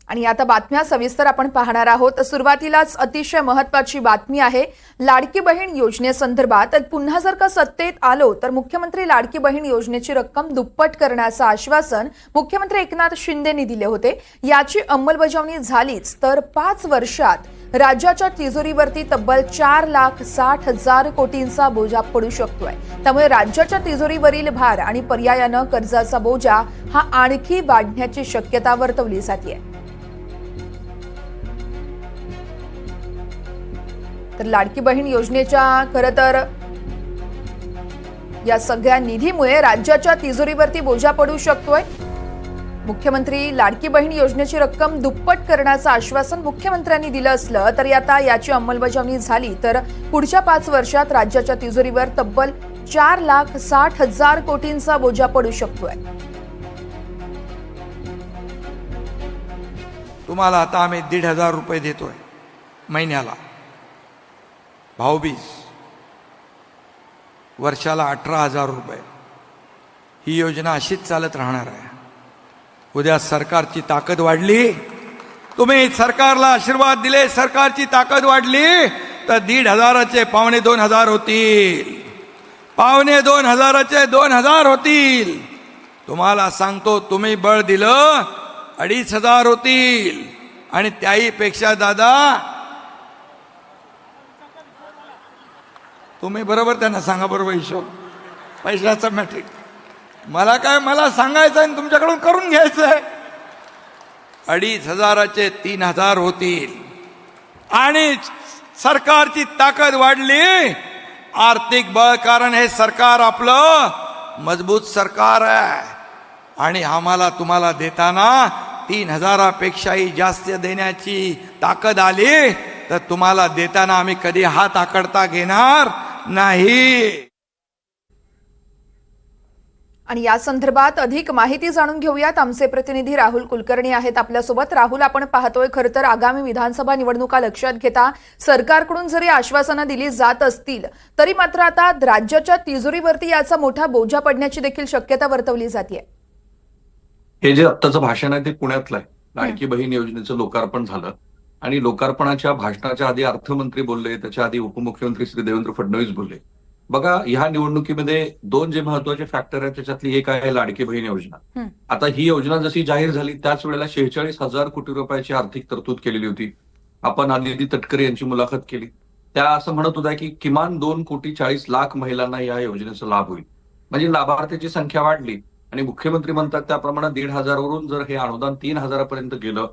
आणि आता बातम्या सविस्तर आपण पाहणार आहोत। सुरुवातीलाच अतिशय महत्त्वाची बातमी आहे लाडकी बहीण योजनेसंदर्भात। पुन्हा जर का सत्तेत आलो तर मुख्यमंत्री लाडकी बहीण योजनेची रक्कम दुप्पट करण्याचं आश्वासन मुख्यमंत्री एकनाथ शिंदेंनी दिले होते। याची अंमलबजावणी झालीच तर 5 वर्षात राज्याच्या तिजोरीवरती तब्बल 4,60,000 कोटींचा बोजा पडू शकतोय। त्यामुळे राज्याच्या तिजोरीवरील भार आणि पर्यायानं कर्जाचा बोजा हा आणखी वाढण्याची शक्यता वर्तवली जाते। तर लाडकी बहीण योजनेच्या खरं तर या सगळ्या निधीमुळे राज्याच्या तिजोरीवरती बोजा पडू शकतोय। मुख्यमंत्री लाडकी बहीण योजनेची रक्कम दुप्पट करण्याचं आश्वासन मुख्यमंत्र्यांनी दिलं असलं तरी आता याची अंमलबजावणी झाली तर पुढच्या 5 वर्षात राज्याच्या तिजोरीवर तब्बल 4,60,000 कोटींचा बोजा पडू शकतोय। तुम्हाला आता आम्ही 1,500 रुपये देतोय महिन्याला, भाऊबीज वर्षाला 18,000 रुपये। ही योजना अशीच चालत राहणार आहे। उद्या सरकारची ताकद वाढली, तुम्ही सरकारला आशीर्वाद दिले, सरकारची ताकद वाढली तर 1,500चे 2,500 होतील, 2,500चे 2,000 होतील। तुम्हाला सांगतो, तुम्ही बळ दिलं 2,500 होतील। आणि त्याही पेक्षा दादा तुम्ही बरोबर त्यांना सांगा, बरोबर हिशोब पैशाचा मॅट्रिक मला काय, मला सांगायचं आणि तुमच्याकडून करून घ्यायचंय। 2,500चे 3,000 होतील आणि सरकारची ताकद वाढली, आर्थिक बळ, कारण हे सरकार आपलं मजबूत सरकार आहे आणि आम्हाला तुम्हाला देताना 3,000पेक्षाही जास्त देण्याची ताकद आली तर तुम्हाला देताना आम्ही कधी हात आकडता घेणार नाही। आणि या संदर्भात अधिक माहिती जाणून घेऊयात। आमचे प्रतिनिधी राहुल कुलकर्णी आहेत आपल्यासोबत। राहुल, आपण पाहतोय खरं तर आगामी विधानसभा निवडणुका लक्षात घेता सरकारकडून जरी आश्वासनं दिली जात असतील तरी मात्र आता राज्याच्या तिजोरीवरती याचा मोठा बोजा पडण्याची देखील शक्यता वर्तवली जाते। हे जे आत्ताचं भाषण आहे ते पुण्यातलं आहे। लाडकी बहीण योजनेचं लोकार्पण झालं आणि लोकार्पणाच्या भाषणाच्या आधी अर्थमंत्री बोलले, त्याच्या आधी उपमुख्यमंत्री श्री देवेंद्र फडणवीस बोलले। बघा, ह्या निवडणुकीमध्ये 2 जे महत्वाचे फॅक्टर आहेत त्याच्यातली एक आहे लाडकी बहीण योजना। आता ही योजना जशी जाहीर झाली त्याच वेळेला 46,000 कोटी रुपयाची आर्थिक तरतूद केलेली होती। आपण आदिती तटकरे यांची मुलाखत केली, त्या असं म्हणत होत्या की किमान 2,40,00,000 महिलांना या योजनेचा लाभ होईल। म्हणजे लाभार्थ्याची संख्या वाढली आणि मुख्यमंत्री म्हणतात त्याप्रमाणे 1,500 वरून जर हे अनुदान 3,000 पर्यंत गेलं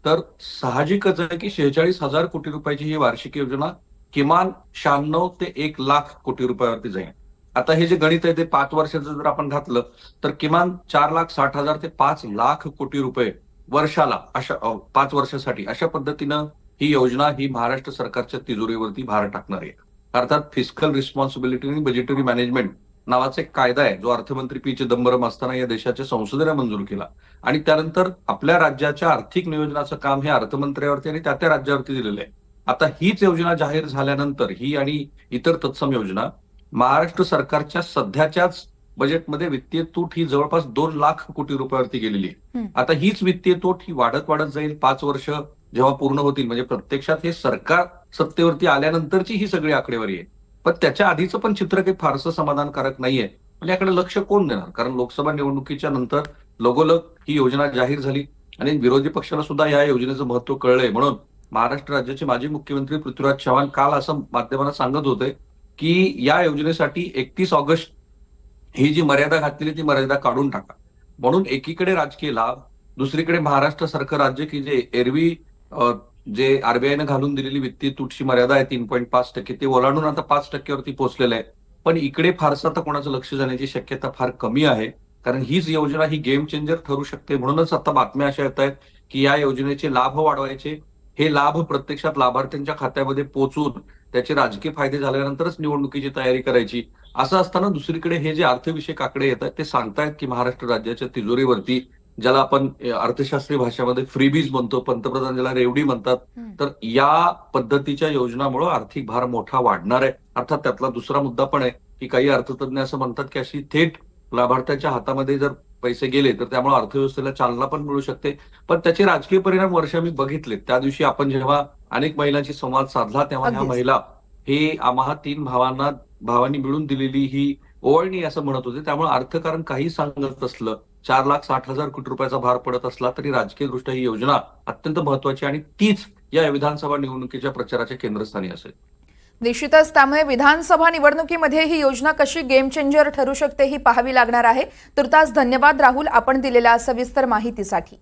तर साहजिकच आहे की 46,000 कोटी रुपयाची ही वार्षिक योजना किमान 96 ते 1,00,000 कोटी रुपयावरती जाईल। आता हे जे गणित आहे ते 5 वर्षाचं जर आपण घातलं तर किमान 4,60,000 ते 5,00,000 कोटी रुपये वर्षाला, अशा 5 वर्षासाठी अशा पद्धतीनं ही योजना ही महाराष्ट्र सरकारच्या तिजोरीवरती भार टाकणार आहे। अर्थात फिस्कल रिस्पॉन्सिबिलिटी आणि बजेटरी मॅनेजमेंट नावाचा एक कायदा आहे जो अर्थमंत्री पी चिदंबरम असताना या देशाच्या संसदेने मंजूर केला आणि त्यानंतर आपल्या राज्याच्या आर्थिक नियोजनाचं काम हे अर्थमंत्र्यावरती आणि त्या राज्यावरती दिलेलं आहे। आता हीच योजना जाहीर झाल्यानंतर ही आणि इतर तत्सम योजना महाराष्ट्र सरकारच्या सध्याच्याच बजेटमध्ये वित्तीय तूट ही जवळपास 2,00,000 कोटी रुपयावरती गेलेली आहे। आता हीच वित्तीय तूट ही वाढत वाढत जाईल 5 वर्ष जेव्हा पूर्ण होतील, म्हणजे प्रत्यक्षात हे सरकार सत्तेवरती आल्यानंतरची ही सगळी आकडेवारी आहे। पण त्याच्या आधीचं पण चित्र काही फारसं समाधानकारक नाहीये। पण याकडे लक्ष कोण देणार, कारण लोकसभा निवडणुकीच्या नंतर लगोलग ही योजना जाहीर झाली आणि विरोधी पक्षाला सुद्धा या योजनेचं महत्व कळलंय। म्हणून महाराष्ट्र राज्याचे माजी मुख्यमंत्री पृथ्वीराज चव्हाण काल असं माध्यमांना सांगत होते की या योजनेसाठी 31 ऑगस्ट ही जी मर्यादा घातलेली ती मर्यादा काढून टाका। म्हणून एकीकडे राजकीय लाभ, दुसरीकडे महाराष्ट्र सारखं राज्य की जे एरवी जे आरबीआयनं घालून दिलेली वित्तीय तुटची मर्यादा आहे 3.5% ते ओलांडून आता 5% वरती पोहोचलेलं आहे। पण इकडे फारसं आता कोणाचं लक्ष जाण्याची शक्यता फार कमी आहे, कारण हीच योजना ही गेम चेंजर ठरू शकते। म्हणूनच आता बातम्या अशा येत आहेत की या योजनेचे लाभ वाढवायचे, हे लाभ प्रत्यक्षात लाभार्थ्यांच्या खात्यामध्ये पोहोचून त्याचे राजकीय फायदे झाल्यानंतरच निवडणुकीची तयारी करायची। असं असताना दुसरीकडे हे जे अर्थविषयक आकडे येत आहेत ते सांगतायत की महाराष्ट्र राज्याच्या तिजोरीवरती, ज्याला आपण अर्थशास्त्रीय भाषेमध्ये फ्रीबीज म्हणतो, पंतप्रधान ज्याला रेवडी म्हणतात, तर या पद्धतीच्या योजनामुळे आर्थिक भार मोठा वाढणार आहे। अर्थात त्यातला दुसरा मुद्दा पण आहे की काही अर्थतज्ञ असं म्हणतात की अशी थेट लाभार्थ्याच्या हातामध्ये जर पैसे गेले तर त्यामुळे अर्थव्यवस्थेला चालना पण मिळू शकते. पण त्याचे राजकीय परिणाम वर्ष मी बघितले. त्या दिवशी आपण जेव्हा अनेक महिलांशी संवाद साधला तेव्हा ह्या अगदीच. महिला हे आम्हा 3 भावांनी मिळून दिलेली ही ओवाळणी असं म्हणत होते. त्यामुळे अर्थकारण काही सांगत असलं, 4,60,000 कोटी रुपयाचा भार पडत असला तरी राजकीयदृष्ट्या ही योजना अत्यंत महत्वाची आणि तीच या विधानसभा निवडणुकीच्या प्रचाराच्या केंद्रस्थानी असेल. निश्चितच त्यामुळे विधानसभा निवडणुकीमध्ये ही योजना कशी गेम चेंजर ठरू शकते ही पाहावी लागणार आहे. तुर्तास धन्यवाद राहुल, आपण दिलेल्या सविस्तर माहितीसाठी.